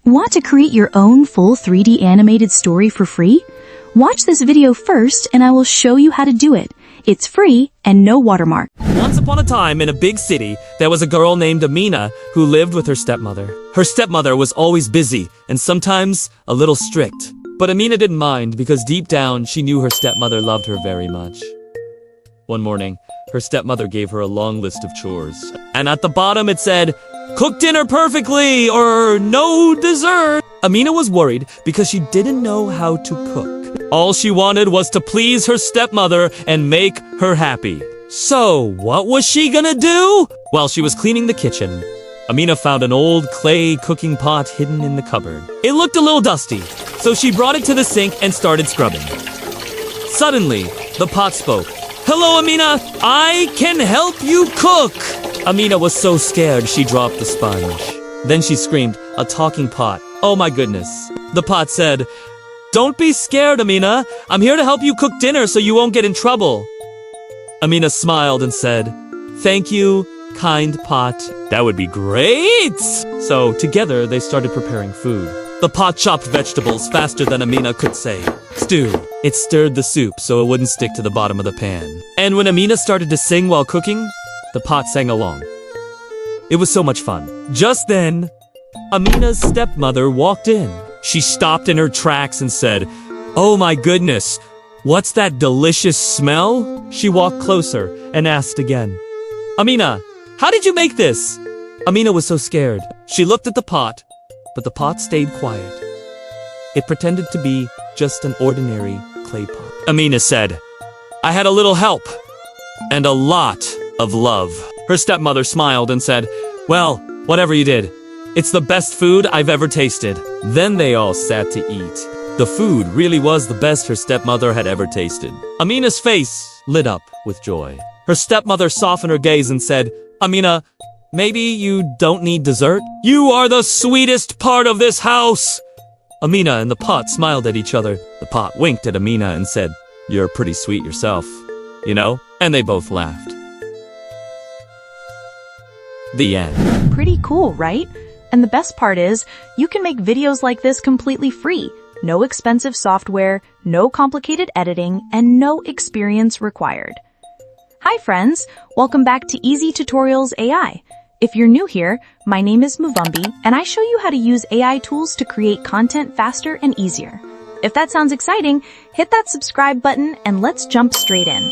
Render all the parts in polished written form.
Want to create your own full 3D animated story for free? Watch this video first and I will show you how to do it. It's free and no watermark. Once upon a time in a big city, there was a girl named Amina who lived with her stepmother. Her stepmother was always busy and sometimes a little strict. But Amina didn't mind because deep down she knew her stepmother loved her very much. One morning, her stepmother gave her a long list of chores. And at the bottom it said, "Cook dinner perfectly" or "No dessert." Amina was worried because she didn't know how to cook. All she wanted was to please her stepmother and make her happy. So, what was she gonna do? While she was cleaning the kitchen, Amina found an old clay cooking pot hidden in the cupboard. It looked a little dusty, so she brought it to the sink and started scrubbing. Suddenly, the pot spoke. "Hello, Amina! I can help you cook!" Amina was so scared she dropped the sponge. Then she screamed, "A talking pot. Oh my goodness." The pot said, "Don't be scared, Amina. I'm here to help you cook dinner so you won't get in trouble." Amina smiled and said, "Thank you, kind pot. That would be great." So together they started preparing food. The pot chopped vegetables faster than Amina could say. Stew. It stirred the soup so it wouldn't stick to the bottom of the pan. And when Amina started to sing while cooking, the pot sang along. It was so much fun. Just then, Amina's stepmother walked in. She stopped in her tracks and said, "Oh my goodness, what's that delicious smell?" She walked closer and asked again, "Amina, how did you make this?" Amina was so scared. She looked at the pot, but the pot stayed quiet. It pretended to be just an ordinary clay pot. Amina said, "I had a little help and a lot of love." Her stepmother smiled and said, "Well, whatever you did, it's the best food I've ever tasted." Then they all sat to eat. The food really was the best her stepmother had ever tasted. Amina's face lit up with joy. Her stepmother softened her gaze and said, "Amina, maybe you don't need dessert? You are the sweetest part of this house." Amina and the pot smiled at each other. The pot winked at Amina and said, "You're pretty sweet yourself, you know?" And they both laughed. The end. Pretty cool, right? And the best part is, you can make videos like this completely free. No expensive software, no complicated editing, and no experience required. Hi friends, welcome back to Easy Tutorials AI. If you're new here, my name is Muvumbi, and I show you how to use AI tools to create content faster and easier. If that sounds exciting, hit that subscribe button and let's jump straight in.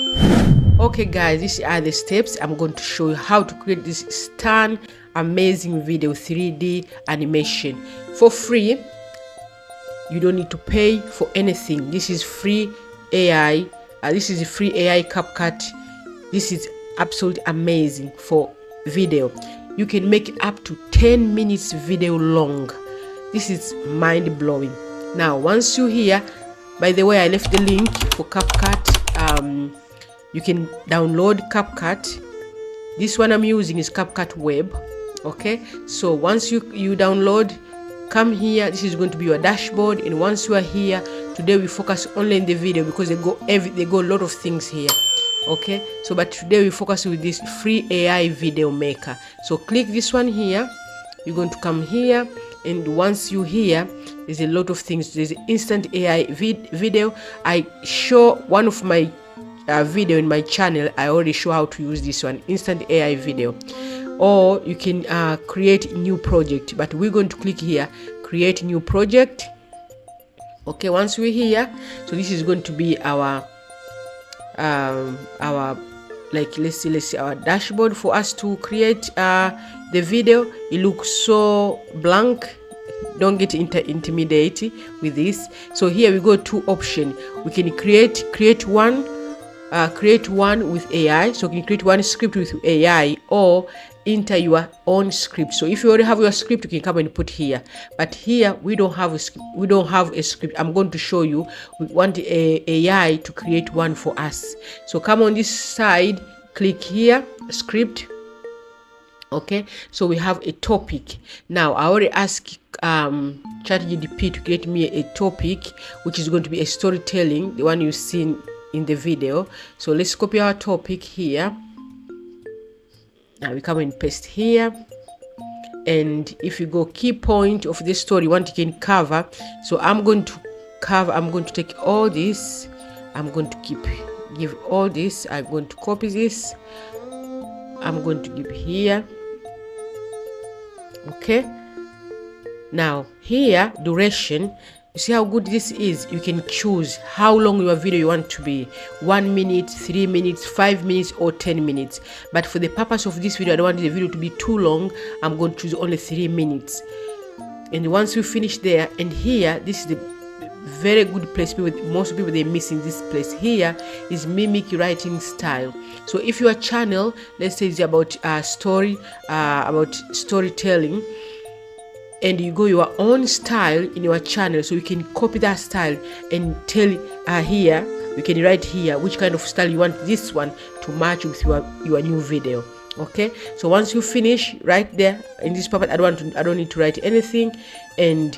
Okay guys, these are the steps. I'm going to show you how to create this stunning, amazing video 3D animation for free. You don't need to pay for anything. This is free AI. This is a free AI CapCut. This is absolutely amazing for video. You can make up to 10 minutes video long. This is mind-blowing. Now once you're here, by the way, I left the link for CapCut. You can download CapCut. This one I'm using is CapCut Web. Okay, so once you download, come here. This is going to be your dashboard, and once you are here, today we focus only in the video because they go a lot of things here. Okay, so but today we focus with this free AI video maker. So click this one here. You're going to come here, and once you here, there's a lot of things. There's instant AI video. I show one of my video in my channel. I already show how to use this one, instant AI video. Or you can create a new project, but we're going to click here, create new project. Okay, once we're here, so this is going to be our like let's see our dashboard for us to create the video. It looks so blank. Don't get intimidated with this. So here we go to option. We can create one with AI. So you can create one script with AI or enter your own script. So if you already have your script, you can come and put here. But here we don't have a script. We don't have a script. I'm going to show you. We want a AI to create one for us. So come on this side, click here, script. Okay, so we have a topic. Now I already asked ChatGPT to create me a topic, which is going to be a storytelling, the one you've seen in the video. So let's copy our topic here. Now we come and paste here, And if you go key point of this story, you want, you can cover. So I'm going to cover, I'm going to take all this, I'm going to give all this, I'm going to copy this, I'm going to give here. Okay, now here duration, you see how good this is. You can choose how long your video you want to be, 1 minute, 3 minutes, 5 minutes, or 10 minutes. But for the purpose of this video, I don't want the video to be too long. I'm going to choose only 3 minutes. And once you finish there, and here, this is the very good place. Most people, they miss in this place. Here is mimic writing style. So if your channel, let's say, is about about storytelling, and you go your own style in your channel, so you can copy that style and tell here, you can write here which kind of style you want this one to match with your new video. Okay, so once you finish right there in this part, I don't need to write anything. And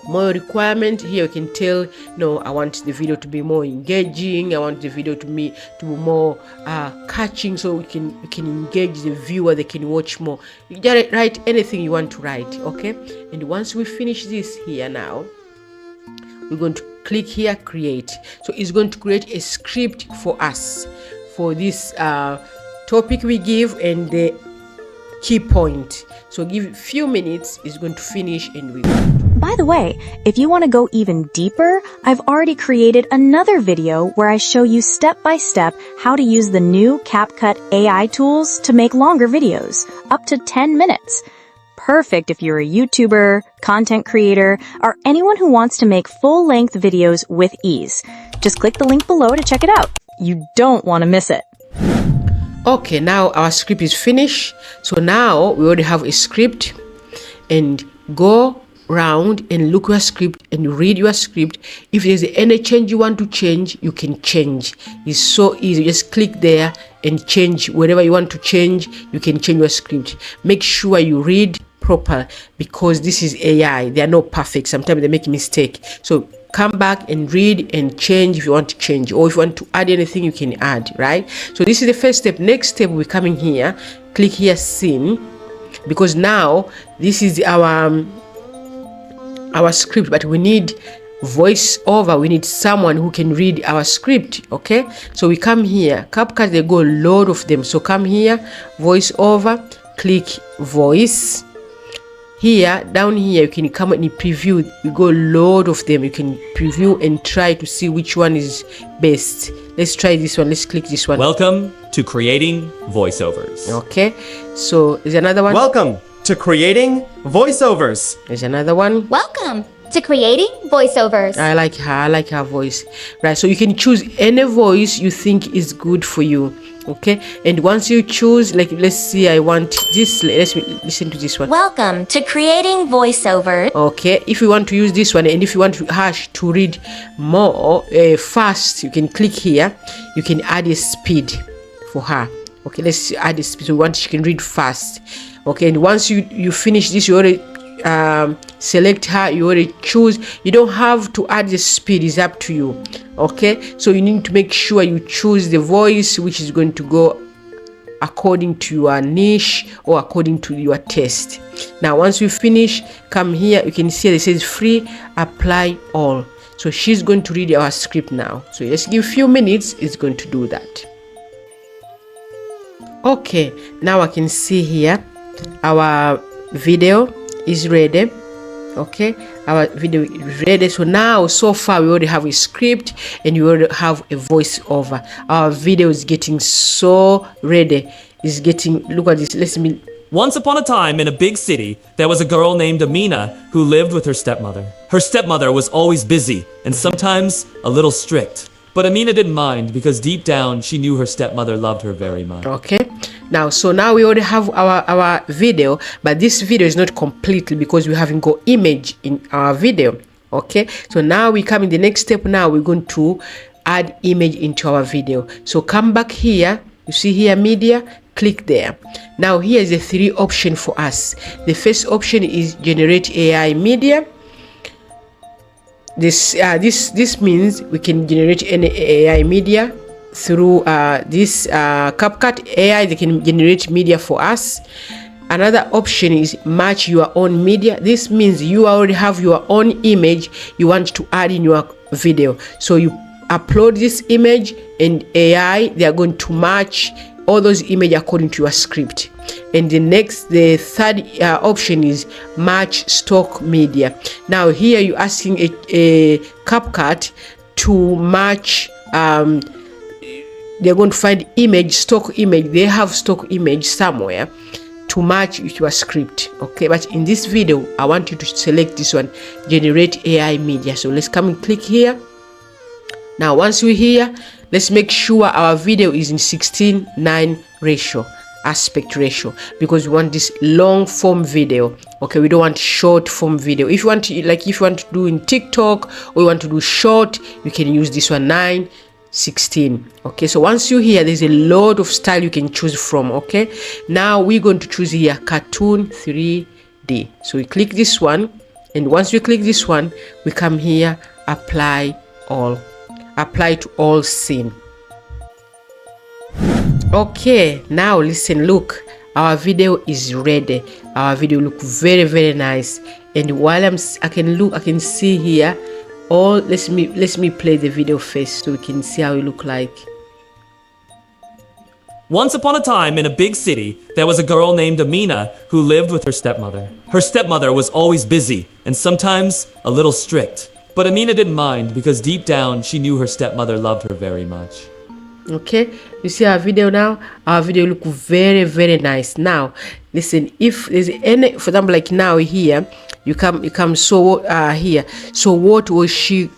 more requirement here, you can tell, no, I want the video to be more engaging, I want the video to be more catching, so we can engage the viewer, they can watch more. You just write anything you want to write. Okay, and once we finish this here, now we're going to click here, create. So it's going to create a script for us for this topic we give and the key point. So give it a few minutes, it's going to finish, and we go. By the way, if you want to go even deeper, I've already created another video where I show you step by step how to use the new CapCut AI tools to make longer videos, up to 10 minutes. Perfect if you're a YouTuber, content creator, or anyone who wants to make full-length videos with ease. Just click the link below to check it out. You don't want to miss it. Okay, now our script is finished. So now we already have a script, and go round and look your script and read your script. If there's any change you want to change, you can change. It's so easy. Just click there and change whatever you want to change. You can change your script. Make sure you read proper, because this is AI. They are not perfect. Sometimes they make a mistake. So come back and read and change if you want to change, or if you want to add anything, you can add, right? So this is the first step. Next step, we're coming here, click here, scene, because now this is our script, but we need voice over. We need someone who can read our script. Okay, so we come here, CapCut, they go a lot of them. So come here, voice over, click voice. Here, down here, you can come and preview. You go a lot of them. You can preview and try to see which one is best. Let's try this one. Let's click this one. Welcome to creating voiceovers. Okay, so there's another one. Welcome to creating voiceovers. There's another one. Welcome to creating voiceovers. I like her voice. Right, so you can choose any voice you think is good for you. Okay, and once you choose, like, let's see, I want this, let's listen to this one. Welcome to creating voiceovers. Okay, if you want to use this one, and if you want to read more fast, you can click here. You can add a speed for her. Okay, let's add a speed. So once she can read fast. Okay, and once you finish this, you already select her, you already choose. You don't have to add the speed, it's up to you. Okay, so you need to make sure you choose the voice which is going to go according to your niche or according to your taste. Now once you finish, come here, you can see it says free, apply all. So she's going to read our script now. So let's give a few minutes, it's going to do that. Okay, now I can see here our video is ready. Okay, our video is ready. So now, so far, we already have a script and we already have a voiceover. Our video is getting so ready. It's getting, look at this. Once upon a time in a big city, there was a girl named Amina who lived with her stepmother. Her stepmother was always busy and sometimes a little strict. But Amina didn't mind, because deep down she knew her stepmother loved her very much. Okay, now we already have our video, but this video is not completely because we haven't got image in our video. Okay, so now we come in the next step. Now we're going to add image into our video. So come back here, you see here media, click there. Now here is the 3 option for us. The first option is generate AI media. This means we can generate any AI media through this CapCut AI. They can generate media for us. Another option is match your own media. This means you already have your own image you want to add in your video. So you upload this image and AI, they are going to match all those images according to your script. And the third option is match stock media. Now here you're asking a CapCut to match, they're going to find stock image. They have stock image somewhere to match with your script. Okay, but in this video I want you to select this one, generate AI media. So let's come and click here. Now once we're here, let's make sure our video is in 16:9 ratio, aspect ratio, because we want this long form video. Okay, we don't want short form video. If you want to, like if you want to do in TikTok or you want to do short, you can use this one, 9:16. Okay, so once you're here, there's a lot of style you can choose from. Okay, now we're going to choose here cartoon 3D. So we click this one, and once we click this one, we come here, apply to all scene. Okay, now listen, look, our video is ready. Our video look very, very nice. And while I can see here all, let me play the video first so we can see how it look like. Once upon a time in a big city, there was a girl named Amina who lived with her stepmother. Her stepmother was always busy and sometimes a little strict. But Amina didn't mind because deep down she knew her stepmother loved her very much. Okay, you see our video now. Our video look very, very nice. Now listen, if there's any, for example, like now here you come so here, so what was she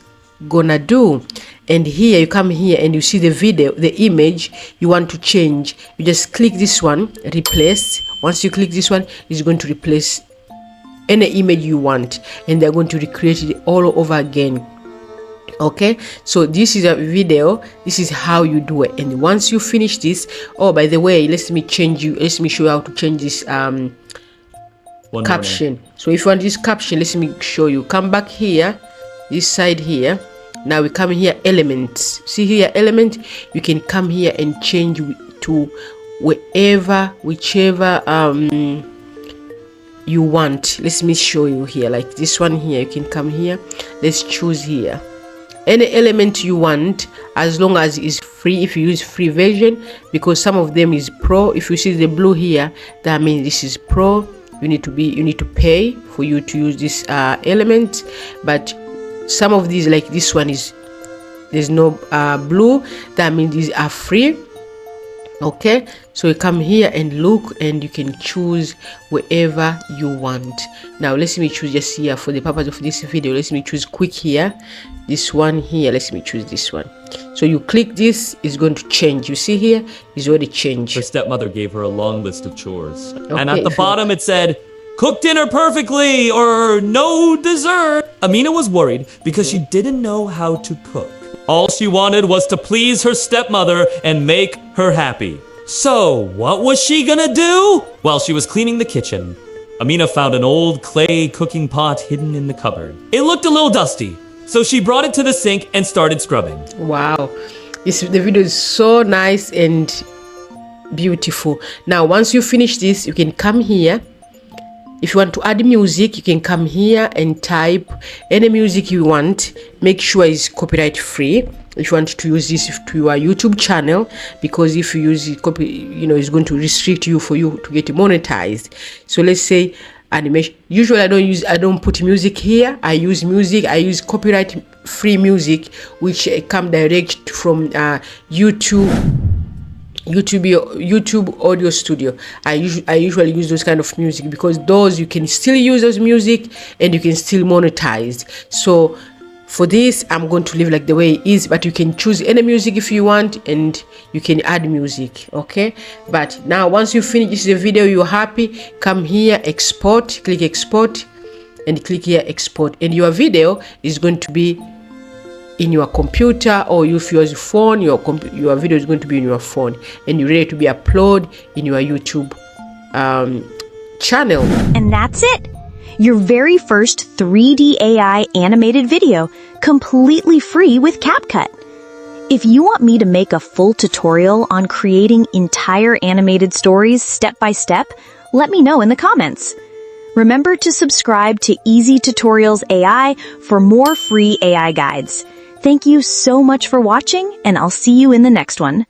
gonna do? And here you come here and you see the video, the image you want to change. You just click this one, replace. Once you click this one, it's going to replace any image you want, and they're going to recreate it all over again. Okay, so this is a video. This is how you do it. And once you finish this, oh, by the way, let me show you how to change this caption. So if you want this caption, let me show you. Come back here, this side here. Now we come here, elements. See here, element. You can come here and change to whichever you want. Let me show you here, like this one here. You can come here, let's choose here any element you want, as long as it's free. If you use free version, because some of them is pro. If you see the blue here, that means this is pro. You need to pay for you to use this element. But some of these, like this one, there's no blue, that means these are free. Okay, so you come here and look, and you can choose wherever you want. Now let me choose just here for the purpose of this video. Let me choose quick here, this one here. Let me choose this one. So you click this, it's going to change. You see here, it's already changed. Her stepmother gave her a long list of chores, and at the bottom it said, "Cook dinner perfectly" or "No dessert." Amina was worried because she didn't know how to cook. All she wanted was to please her stepmother and make her happy. So, what was she gonna do? While she was cleaning the kitchen, Amina found an old clay cooking pot hidden in the cupboard. It looked a little dusty, so she brought it to the sink and started scrubbing. Wow, the video is so nice and beautiful. Now, once you finish this, you can come here. If you want to add music, you can come here and type any music you want. Make sure it's copyright free. If you want to use this to your YouTube channel, because if you use it, it's going to restrict you for you to get monetized. So let's say animation. Usually I don't put music here. I use copyright free music, which come direct from YouTube Audio Studio. I usually use those kind of music, because those you can still use those music and you can still monetize. So for this, I'm going to leave like the way it is, but you can choose any music if you want, and you can add music. Okay, but now once you finish the video, you're happy, come here, export, click export, and click here export, and your video is going to be in your computer, or if you use a phone, your video is going to be in your phone, and you're ready to be uploaded in your YouTube channel. And that's it. Your very first 3D AI animated video, completely free with CapCut. If you want me to make a full tutorial on creating entire animated stories step by step, Let me know in the comments. Remember to subscribe to Easy Tutorials AI for more free AI guides. Thank you so much for watching, and I'll see you in the next one.